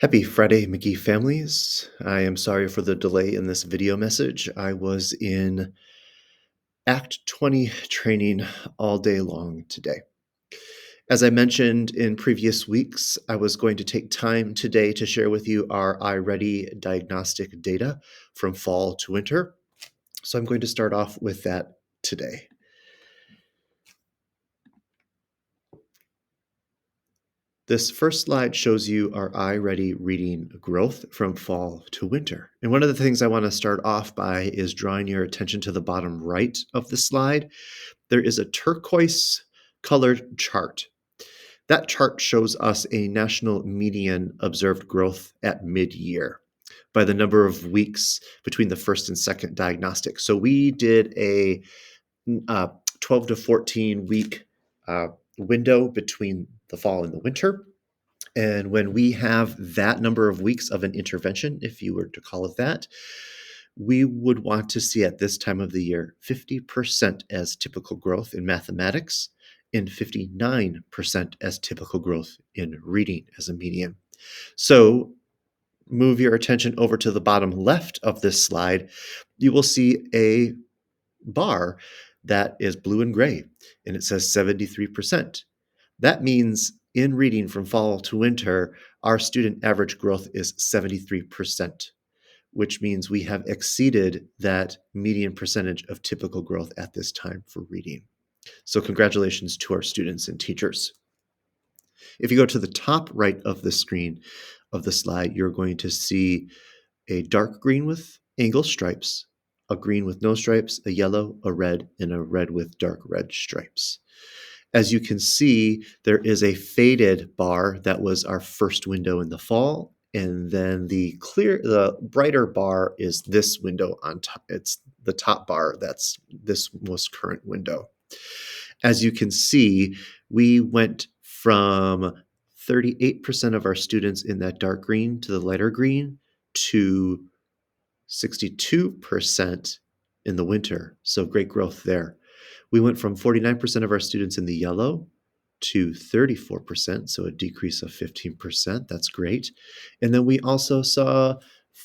Happy Friday, Magee families. I am sorry for the delay in this video message. I was in Act 20 training all day long today. As I mentioned in previous weeks, I was going to take time today to share with you our iReady diagnostic data from fall to winter. So I'm going to start off with that today. This first slide shows you our iReady reading growth from fall to winter. And one of the things I want to start off by is drawing your attention to the bottom right of the slide. There is a turquoise colored chart. That chart shows us a national median observed growth at mid-year by the number of weeks between the first and second diagnostic. So we did a 12 to 14 week window between the fall and the winter. And when we have that number of weeks of an intervention, if you were to call it that, we would want to see at this time of the year 50% as typical growth in mathematics and 59% as typical growth in reading as a median. So move your attention over to the bottom left of this slide. You will see a bar that is blue and gray, and it says 73%. That means in reading from fall to winter, our student average growth is 73%, which means we have exceeded that median percentage of typical growth at this time for reading. So congratulations to our students and teachers. If you go to the top right of the screen of the slide, you're going to see a dark green with angle stripes, a green with no stripes, a yellow, a red, and a red with dark red stripes. As you can see, there is a faded bar that was our first window in the fall. And then the brighter bar is this window on top. It's the top bar. That's this most current window. As you can see, we went from 38% of our students in that dark green to the lighter green to 62% in the winter. So great growth there. We went from 49% of our students in the yellow to 34%, so a decrease of 15%. That's great. And then we also saw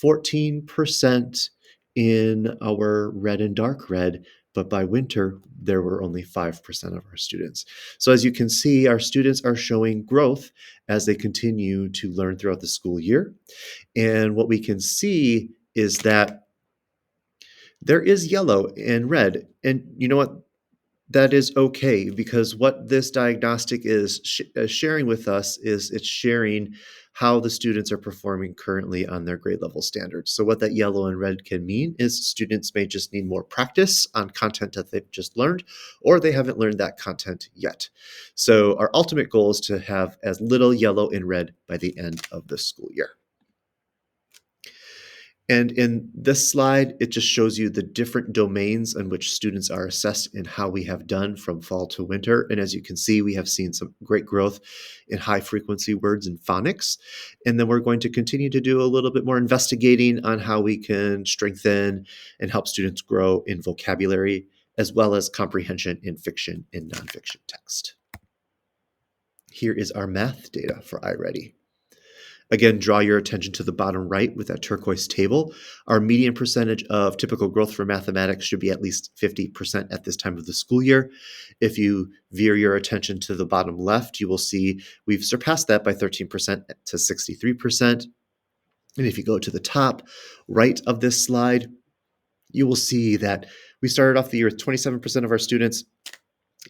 14% in our red and dark red, but by winter, there were only 5% of our students. So as you can see, our students are showing growth as they continue to learn throughout the school year. And what we can see is that there is yellow and red. And you know what? That is okay, because what this diagnostic is sharing with us is it's sharing how the students are performing currently on their grade level standards. So what that yellow and red can mean is students may just need more practice on content that they've just learned, or they haven't learned that content yet. So our ultimate goal is to have as little yellow and red by the end of the school year. And in this slide, it just shows you the different domains in which students are assessed and how we have done from fall to winter. And as you can see, we have seen some great growth in high frequency words and phonics. And then we're going to continue to do a little bit more investigating on how we can strengthen and help students grow in vocabulary, as well as comprehension in fiction and nonfiction text. Here is our math data for iReady. Again, draw your attention to the bottom right with that turquoise table. Our median percentage of typical growth for mathematics should be at least 50% at this time of the school year. If you veer your attention to the bottom left, you will see we've surpassed that by 13% to 63%. And if you go to the top right of this slide, you will see that we started off the year with 27% of our students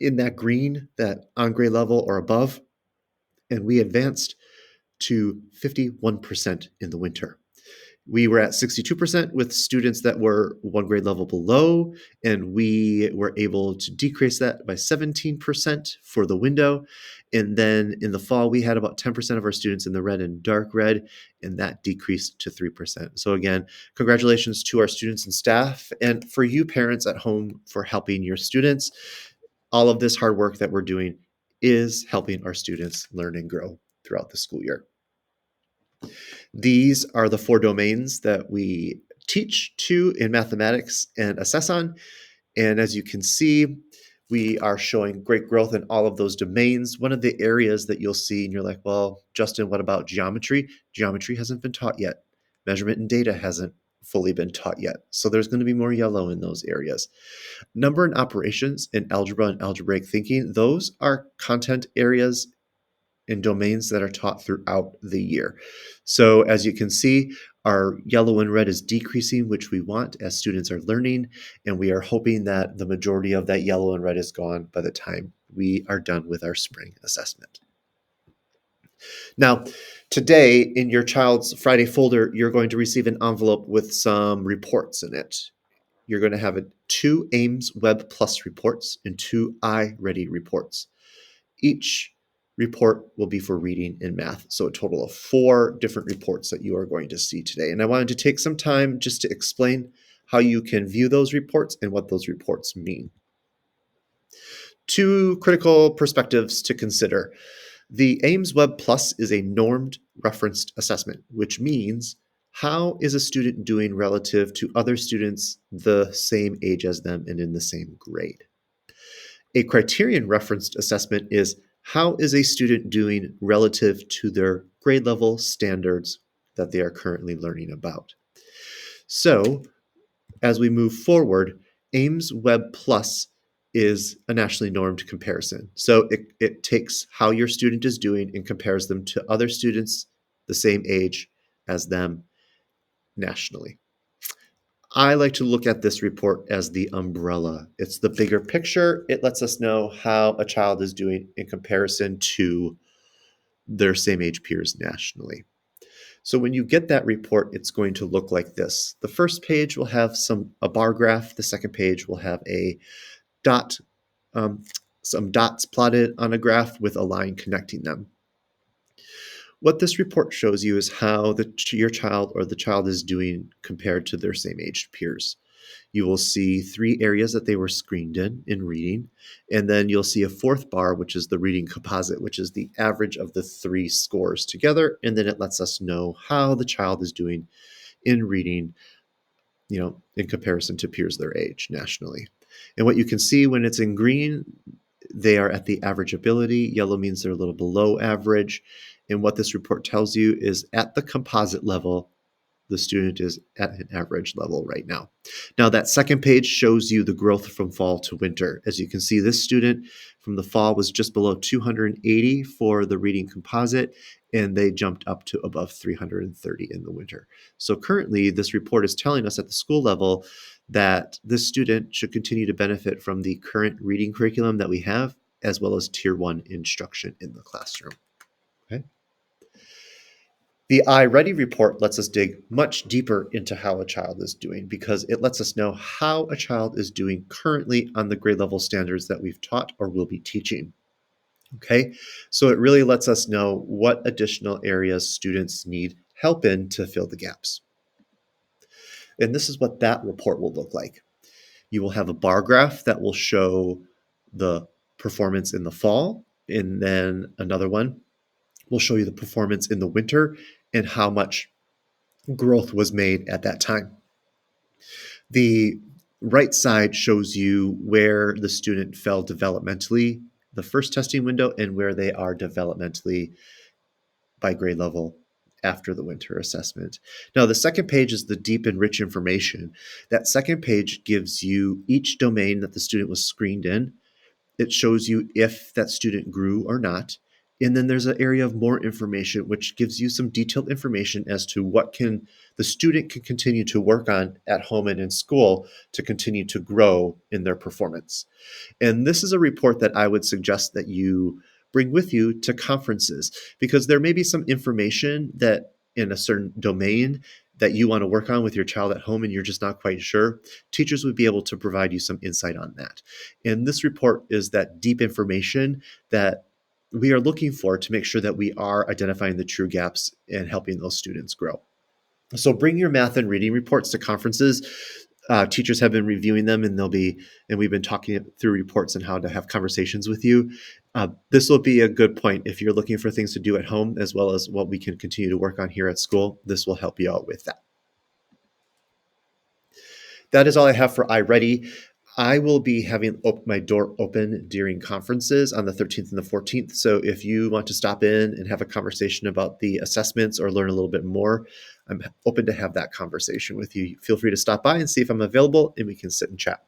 in that green, that on grade level or above, and we advanced to 51% in the winter. We were at 62% with students that were one grade level below, and we were able to decrease that by 17% for the window. And then in the fall, we had about 10% of our students in the red and dark red, and that decreased to 3%. So again, congratulations to our students and staff, and for you parents at home for helping your students. All of this hard work that we're doing is helping our students learn and grow throughout the school year. These are the 4 domains that we teach to in mathematics and assess on. And as you can see, We are showing great growth in all of those domains. One of the areas that you'll see, and you're like, well, Justin, what about geometry? Geometry hasn't been taught yet. Measurement and data hasn't fully been taught yet. So there's going to be more yellow in those areas. Number and operations in algebra and algebraic thinking, those are content areas and domains that are taught throughout the year. So as you can see, our yellow and red is decreasing, which we want as students are learning, and we are hoping that the majority of that yellow and red is gone by the time we are done with our spring assessment. Now, today in your child's Friday folder, you're going to receive an envelope with some reports in it. You're going to have 2 Ames Web Plus reports and 2 iReady reports. Each report will be for reading and math. So a total of 4 different reports that you are going to see today. And I wanted to take some time just to explain how you can view those reports and what those reports mean. 2 critical perspectives to consider. The Ames Web Plus is a normed referenced assessment, which means how is a student doing relative to other students the same age as them and in the same grade? A criterion referenced assessment is how is a student doing relative to their grade level standards that they are currently learning about. So as we move forward, Ames Web Plus is a nationally normed comparison. So it takes how your student is doing and compares them to other students the same age as them nationally. I like to look at this report as the umbrella. It's the bigger picture. It lets us know how a child is doing in comparison to their same age peers nationally. So when you get that report, it's going to look like this. The first page will have a bar graph. The second page will have a dot, some dots plotted on a graph with a line connecting them. What this report shows you is how your child or the child is doing compared to their same aged peers. You will see 3 areas that they were screened in reading, and then you'll see a 4th bar, which is the reading composite, which is the average of the 3 scores together, and then it lets us know how the child is doing in reading, in comparison to peers their age nationally. And what you can see when it's in green, they are at the average ability. Yellow means they're a little below average. And what this report tells you is at the composite level, the student is at an average level right now. Now, that second page shows you the growth from fall to winter. As you can see, this student from the fall was just below 280 for the reading composite, and they jumped up to above 330 in the winter. So currently, this report is telling us at the school level that this student should continue to benefit from the current reading curriculum that we have, as well as Tier 1 instruction in the classroom. Okay. The iReady report lets us dig much deeper into how a child is doing because it lets us know how a child is doing currently on the grade level standards that we've taught or will be teaching. Okay, so it really lets us know what additional areas students need help in to fill the gaps. And this is what that report will look like. You will have a bar graph that will show the performance in the fall, and then another one will show you the performance in the winter and how much growth was made at that time. The right side shows you where the student fell developmentally the first testing window and where they are developmentally by grade level after the winter assessment. Now, the second page is the deep and rich information. That second page gives you each domain that the student was screened in. It shows you if that student grew or not. And then there's an area of more information, which gives you some detailed information as to what the student can continue to work on at home and in school to continue to grow in their performance. And this is a report that I would suggest that you bring with you to conferences because there may be some information that in a certain domain that you want to work on with your child at home and you're just not quite sure. Teachers would be able to provide you some insight on that. And this report is that deep information that we are looking for to make sure that we are identifying the true gaps and helping those students grow. So bring your math and reading reports to conferences. Teachers have been reviewing them, and we've been talking through reports and how to have conversations with you. This will be a good point if you're looking for things to do at home, as well as what we can continue to work on here at school. This will help you out with that. That is all I have for iReady. I will be having my door open during conferences on the 13th and the 14th. So if you want to stop in and have a conversation about the assessments or learn a little bit more, I'm open to have that conversation with you. Feel free to stop by and see if I'm available and we can sit and chat.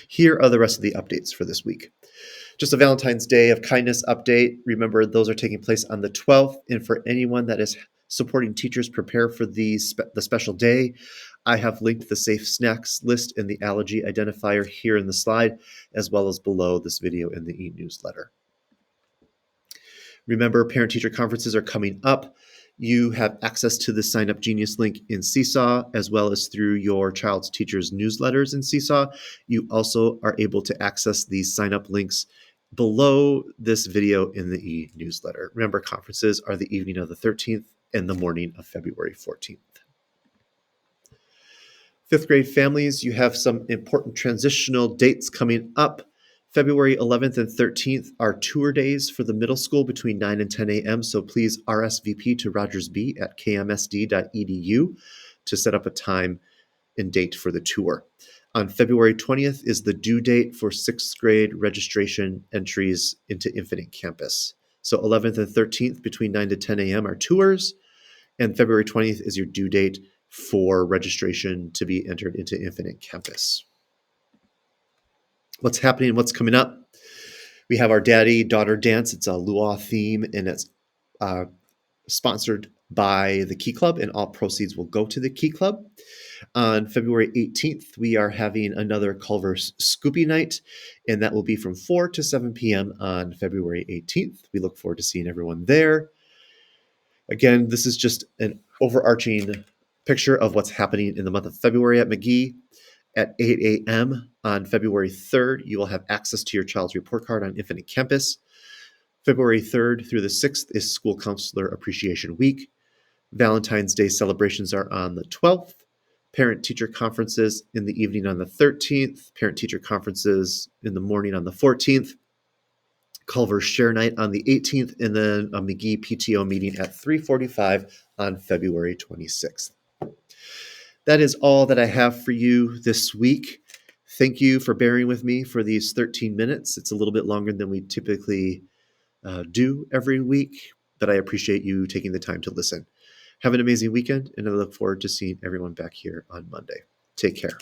Here are the rest of the updates for this week. Just a Valentine's Day of Kindness update. Remember, those are taking place on the 12th. And for anyone that is supporting teachers prepare for the special day, I have linked the safe snacks list and the allergy identifier here in the slide, as well as below this video in the e-newsletter. Remember, parent-teacher conferences are coming up. You have access to the Sign Up Genius link in Seesaw, as well as through your child's teacher's newsletters in Seesaw. You also are able to access these sign-up links below this video in the e-newsletter. Remember, conferences are the evening of the 13th and the morning of February 14th. Fifth grade families, you have some important transitional dates coming up. February 11th and 13th are tour days for the middle school between 9 and 10 a.m. So please RSVP to rogersb@kmsd.edu to set up a time and date for the tour. On February 20th is the due date for sixth grade registration entries into Infinite Campus. So 11th and 13th between 9 to 10 a.m. are tours, and February 20th is your due date for registration to be entered into Infinite Campus. What's happening? What's coming up? We have our daddy-daughter dance. It's a luau theme, and it's sponsored by the Key Club, and all proceeds will go to the Key Club. On February 18th, we are having another Culver's Scoopy Night, and that will be from 4 to 7 p.m. on February 18th. We look forward to seeing everyone there. Again, this is just an overarching picture of what's happening in the month of February at Magee. At 8 a.m. on February 3rd, you will have access to your child's report card on Infinite Campus. February 3rd through the 6th is School Counselor Appreciation Week. Valentine's Day celebrations are on the 12th. Parent-teacher conferences in the evening on the 13th. Parent-teacher conferences in the morning on the 14th. Culver's Share Night on the 18th, and then a Magee PTO meeting at 3:45 on February 26th. That is all that I have for you this week. Thank you for bearing with me for these 13 minutes. It's a little bit longer than we typically do every week, but I appreciate you taking the time to listen. Have an amazing weekend, and I look forward to seeing everyone back here on Monday. Take care.